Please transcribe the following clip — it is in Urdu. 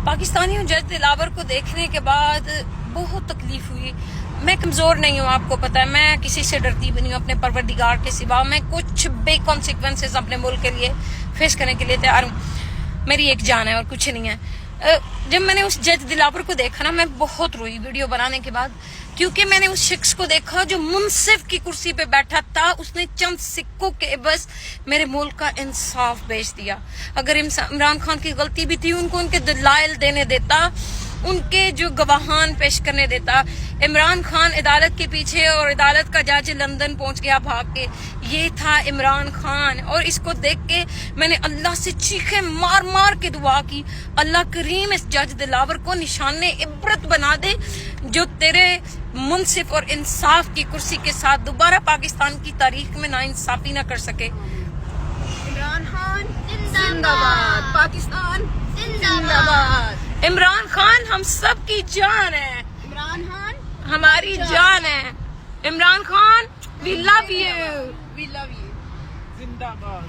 پاکستانیوں جج دلاور کو دیکھنے کے بعد بہت تکلیف ہوئی. میں کمزور نہیں ہوں، آپ کو پتہ ہے، میں کسی سے ڈرتی بھی نہیں ہوں اپنے پروردگار کے سوا. میں کچھ بے کانسیکوینسز اپنے ملک کے لیے فیس کرنے کے لیے تیار ہوں. میری ایک جان ہے اور کچھ نہیں ہے. جب میں نے اس جج دلاور کو دیکھا نا، میں بہت روئی ویڈیو بنانے کے بعد، کیونکہ میں نے اس شخص کو دیکھا جو منصف کی کرسی پہ بیٹھا تھا. اس نے چند سکوں کے بس میرے ملک کا انصاف بیچ دیا. اگر عمران خان کی غلطی بھی تھی، ان کو ان کے دلائل دینے دیتا، ان کے جو گواہان پیش کرنے دیتا. عمران خان عدالت کے پیچھے، اور عدالت کا جج لندن پہنچ گیا بھاگ کے. یہ تھا عمران خان. اور اس کو دیکھ کے میں نے اللہ سے چیخیں مار مار کے دعا کی، اللہ کریم اس جج دلاور کو نشان عبرت بنا دے، جو تیرے منصف اور انصاف کی کرسی کے ساتھ دوبارہ پاکستان کی تاریخ میں ناانصافی نہ کر سکے. عمران خان زندہ باد، پاکستان زندہ باد. عمران خان ہم سب کی جان ہے، عمران خان ہماری جان ہے. Imran Khan we love you. We love you. زندہ باد.